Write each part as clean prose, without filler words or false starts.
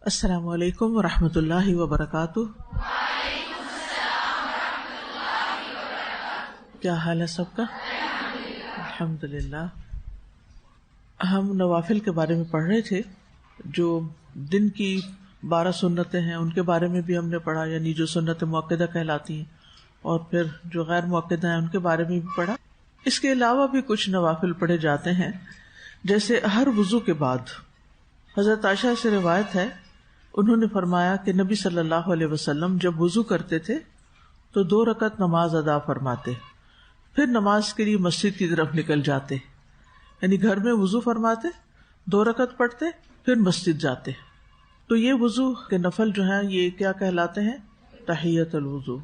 السلام علیکم ورحمۃ اللہ وبرکاتہ۔ کیا حال ہے سب کا؟ الحمدللہ۔ ہم نوافل کے بارے میں پڑھ رہے تھے، جو دن کی 12 سنتیں ہیں ان کے بارے میں بھی ہم نے پڑھا، یعنی جو سنت مؤکدہ کہلاتی ہیں، اور پھر جو غیر مؤکدہ ہیں ان کے بارے میں بھی پڑھا۔ اس کے علاوہ بھی کچھ نوافل پڑھے جاتے ہیں، جیسے ہر وضو کے بعد۔ حضرت عائشہ سے روایت ہے، انہوں نے فرمایا کہ نبی صلی اللہ علیہ وسلم جب وضو کرتے تھے تو 2 رکعت نماز ادا فرماتے، پھر نماز کے لیے مسجد کی طرف نکل جاتے، یعنی گھر میں وضو فرماتے، 2 رکعت پڑھتے، پھر مسجد جاتے۔ تو یہ وضو کے نفل جو ہیں یہ کیا کہلاتے ہیں؟ تحیۃ الوضو۔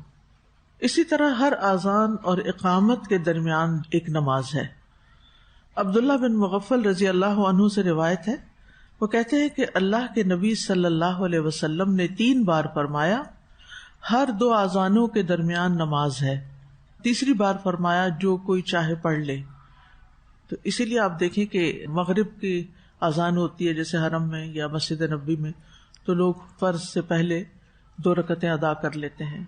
اسی طرح ہر اذان اور اقامت کے درمیان ایک نماز ہے۔ عبداللہ بن مغفل رضی اللہ عنہ سے روایت ہے، وہ کہتے ہیں کہ اللہ کے نبی صلی اللہ علیہ وسلم نے 3 بار فرمایا ہر 2 اذانوں کے درمیان نماز ہے، تیسری بار فرمایا جو کوئی چاہے پڑھ لے۔ تو اسی لیے آپ دیکھیں کہ مغرب کی اذان ہوتی ہے جیسے حرم میں یا مسجد نبوی میں، تو لوگ فرض سے پہلے 2 رکعتیں ادا کر لیتے ہیں،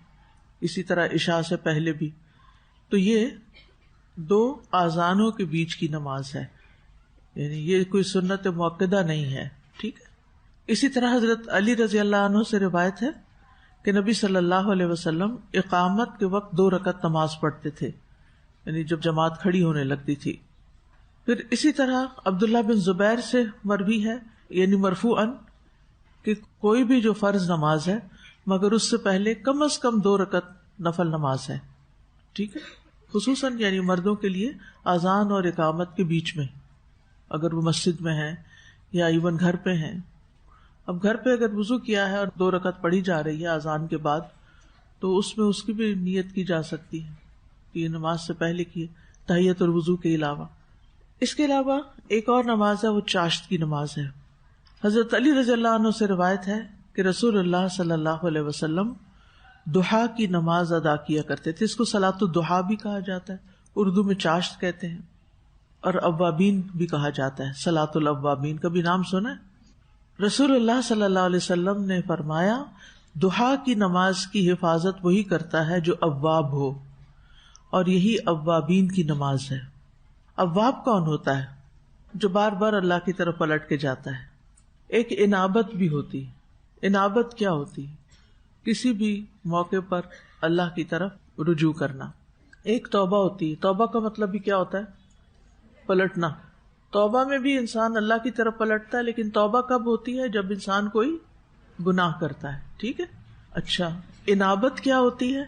اسی طرح عشاء سے پہلے بھی۔ تو یہ 2 اذانوں کے بیچ کی نماز ہے، یعنی یہ کوئی سنت مؤکدہ نہیں ہے، ٹھیک ہے۔ اسی طرح حضرت علی رضی اللہ عنہ سے روایت ہے کہ نبی صلی اللہ علیہ وسلم اقامت کے وقت 2 رکعت نماز پڑھتے تھے، یعنی جب جماعت کھڑی ہونے لگتی تھی۔ پھر اسی طرح عبداللہ بن زبیر سے مروی ہے، یعنی مرفوعاً، کہ کوئی بھی جو فرض نماز ہے مگر اس سے پہلے کم از کم 2 رکعت نفل نماز ہے، ٹھیک ہے، خصوصاً یعنی مردوں کے لیے اذان اور اقامت کے بیچ میں، اگر وہ مسجد میں ہیں یا ایون گھر پہ ہیں۔ اب گھر پہ اگر وضو کیا ہے اور 2 رکعت پڑھی جا رہی ہے اذان کے بعد، تو اس میں اس کی بھی نیت کی جا سکتی ہے کہ یہ نماز سے پہلے کی تحیۃ الوضو کے علاوہ۔ اس کے علاوہ ایک اور نماز ہے، وہ چاشت کی نماز ہے۔ حضرت علی رضی اللہ عنہ سے روایت ہے کہ رسول اللہ صلی اللہ علیہ وسلم ضحیٰ کی نماز ادا کیا کرتے تھے۔ اس کو صلاۃ الضحیٰ بھی کہا جاتا ہے، اردو میں چاشت کہتے ہیں، اور اوابین بھی کہا جاتا ہے، صلاۃ الاوابین، کبھی نام سنا ہے؟ رسول اللہ صلی اللہ علیہ وسلم نے فرمایا، ضحیٰ کی نماز کی حفاظت وہی کرتا ہے جو اواب ہو، اور یہی اوابین کی نماز ہے۔ اواب کون ہوتا ہے؟ جو بار بار اللہ کی طرف پلٹ کے جاتا ہے۔ ایک انابت بھی ہوتی ہے۔ انابت کیا ہوتی ہے؟ کسی بھی موقع پر اللہ کی طرف رجوع کرنا۔ ایک توبہ ہوتی ہے۔ توبہ کا مطلب بھی کیا ہوتا ہے؟ پلٹنا۔ توبہ میں بھی انسان اللہ کی طرف پلٹتا ہے، لیکن توبہ کب ہوتی ہے؟ جب انسان کوئی گناہ کرتا ہے، ٹھیک ہے۔ اچھا، انابت کیا ہوتی ہے؟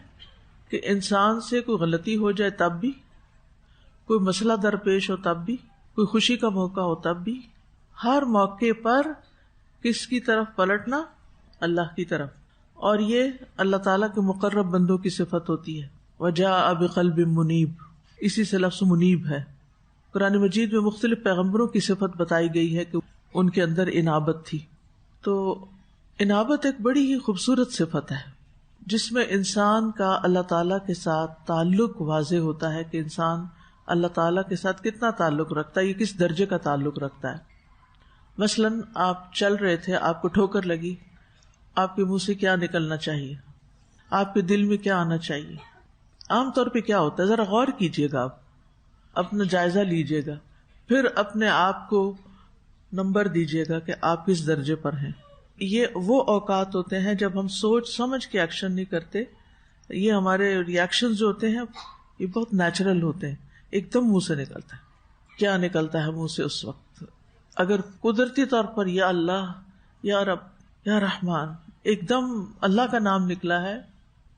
کہ انسان سے کوئی غلطی ہو جائے تب بھی، کوئی مسئلہ درپیش ہو تب بھی، کوئی خوشی کا موقع ہو تب بھی، ہر موقع پر کس کی طرف پلٹنا؟ اللہ کی طرف۔ اور یہ اللہ تعالیٰ کے مقرب بندوں کی صفت ہوتی ہے۔ وَجَاءَ بِقَلْبٍ مُنِیب، اسی سے لفظ منیب ہے۔ قرآن مجید میں مختلف پیغمبروں کی صفت بتائی گئی ہے کہ ان کے اندر انابت تھی۔ تو انابت ایک بڑی ہی خوبصورت صفت ہے، جس میں انسان کا اللہ تعالیٰ کے ساتھ تعلق واضح ہوتا ہے کہ انسان اللہ تعالیٰ کے ساتھ کتنا تعلق رکھتا ہے، یہ کس درجے کا تعلق رکھتا ہے۔ مثلاً آپ چل رہے تھے، آپ کو ٹھوکر لگی، آپ کے منہ سے کیا نکلنا چاہیے؟ آپ کے دل میں کیا آنا چاہیے؟ عام طور پہ کیا ہوتا ہے؟ ذرا غور کیجئے گا، آپ اپنا جائزہ لیجئے گا، پھر اپنے آپ کو نمبر دیجئے گا کہ آپ کس درجے پر ہیں۔ یہ وہ اوقات ہوتے ہیں جب ہم سوچ سمجھ کے ایکشن نہیں کرتے۔ یہ ہمارے ریئیکشن جو ہوتے ہیں یہ بہت نیچرل ہوتے ہیں، ایک دم منہ سے نکلتا ہے۔ کیا نکلتا ہے منہ سے اس وقت؟ اگر قدرتی طور پر یا اللہ، یا رب، یا رحمان، ایک دم اللہ کا نام نکلا ہے،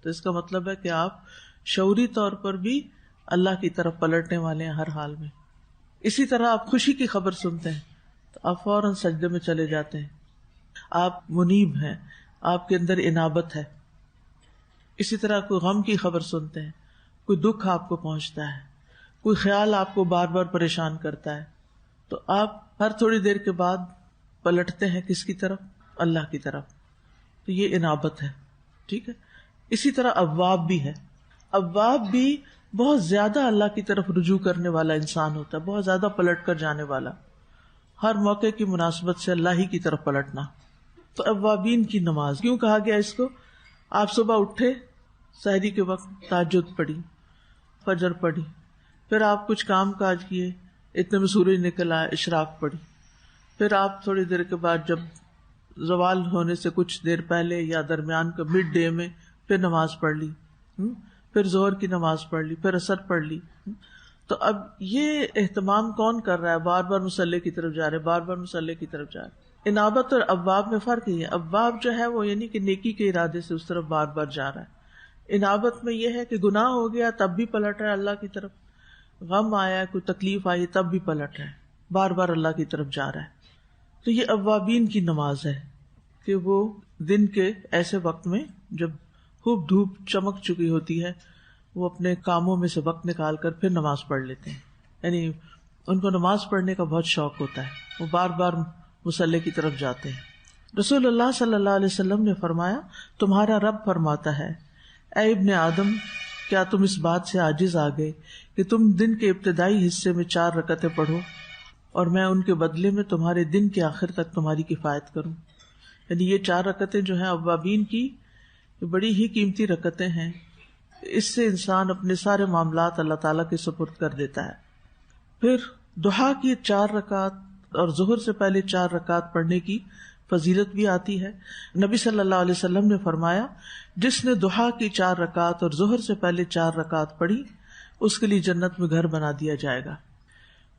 تو اس کا مطلب ہے کہ آپ شعوری طور پر بھی اللہ کی طرف پلٹنے والے ہیں ہر حال میں۔ اسی طرح آپ خوشی کی خبر سنتے ہیں تو آپ فوراً سجدے میں چلے جاتے ہیں، آپ منیب ہیں، آپ کے اندر انابت ہے۔ اسی طرح کوئی غم کی خبر سنتے ہیں، کوئی دکھ آپ کو پہنچتا ہے، کوئی خیال آپ کو بار بار پریشان کرتا ہے، تو آپ ہر تھوڑی دیر کے بعد پلٹتے ہیں کس کی طرف؟ اللہ کی طرف۔ تو یہ انابت ہے، ٹھیک ہے۔ اسی طرح اواب بھی ہے۔ اواب بھی بہت زیادہ اللہ کی طرف رجوع کرنے والا انسان ہوتا ہے، بہت زیادہ پلٹ کر جانے والا، ہر موقع کی مناسبت سے اللہ ہی کی طرف پلٹنا۔ تو اوابین کی نماز کیوں کہا گیا اس کو؟ آپ صبح اٹھے، سحری کے وقت تہجد پڑھی، فجر پڑھی، پھر آپ کچھ کام کاج کیے، اتنے میں سورج نکل آیا، اشراق پڑھی، پھر آپ تھوڑی دیر کے بعد جب زوال ہونے سے کچھ دیر پہلے یا درمیان کا مڈ ڈے میں پھر نماز پڑھ لی، پھر ظہر کی نماز پڑھ لی، پھر عصر پڑھ لی. تو اب یہ اہتمام کون کر رہا ہے؟ بار بار مصلی کی طرف جا رہے، بار بار مصلی کی طرف جا رہے. انابت اور اواب میں فرق ہی ہے. اواب جو ہے وہ یعنی کہ نیکی کے ارادے سے اس طرف بار بار جا رہا ہے. انابت میں یہ ہے کہ گناہ ہو گیا تب بھی پلٹ رہا ہے اللہ کی طرف، غم آیا، کوئی تکلیف آئی تب بھی پلٹ رہا ہے، بار بار اللہ کی طرف جا رہا ہے. تو یہ اوابین کی نماز ہے کہ وہ دن کے ایسے وقت میں جب خوب دھوپ چمک چکی ہوتی ہے وہ اپنے کاموں میں سے وقت نکال کر پھر نماز پڑھ لیتے ہیں. یعنی ان کو نماز پڑھنے کا بہت شوق ہوتا ہے، وہ بار بار مصلی کی طرف جاتے ہیں. رسول اللہ صلی اللہ علیہ وسلم نے فرمایا، تمہارا رب فرماتا ہے، اے ابن آدم، کیا تم اس بات سے عاجز آ گئے کہ تم دن کے ابتدائی حصے میں 4 رکعتیں پڑھو اور میں ان کے بدلے میں تمہارے دن کے آخر تک تمہاری کفایت کروں. یعنی یہ 4 رکعتیں جو ہیں اوابین کی، یہ بڑی ہی قیمتی رکعتیں ہیں. اس سے انسان اپنے سارے معاملات اللہ تعالیٰ کے سپرد کر دیتا ہے. پھر ضحیٰ کی 4 رکعت اور ظہر سے پہلے 4 رکعت پڑھنے کی فضیلت بھی آتی ہے. نبی صلی اللہ علیہ وسلم نے فرمایا، جس نے ضحیٰ کی 4 رکعت اور ظہر سے پہلے 4 رکعت پڑھی اس کے لیے جنت میں گھر بنا دیا جائے گا.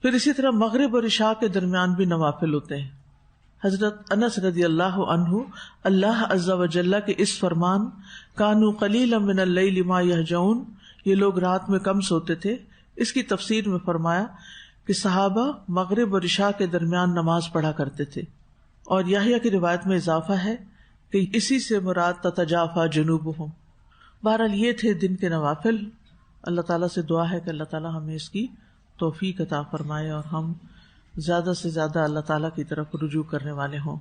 پھر اسی طرح مغرب اور عشاء کے درمیان بھی نوافل ہوتے ہیں. حضرت انس رضی اللہ عنہ اللہ عز و جل کے اس فرمان کانوا قلیلا من اللیل ما یہجعون، یہ لوگ رات میں کم سوتے تھے، اس کی تفسیر میں فرمایا کہ صحابہ مغرب اور عشاء کے درمیان نماز پڑھا کرتے تھے. اور یحییٰ کی روایت میں اضافہ ہے کہ اسی سے مراد تتجافی جنوبہم. بہرحال یہ تھے دن کے نوافل. اللہ تعالیٰ سے دعا ہے کہ اللہ تعالیٰ ہمیں اس کی توفیق عطا فرمائے اور ہم زیادہ سے زیادہ اللہ تعالیٰ کی طرف رجوع کرنے والے ہوں.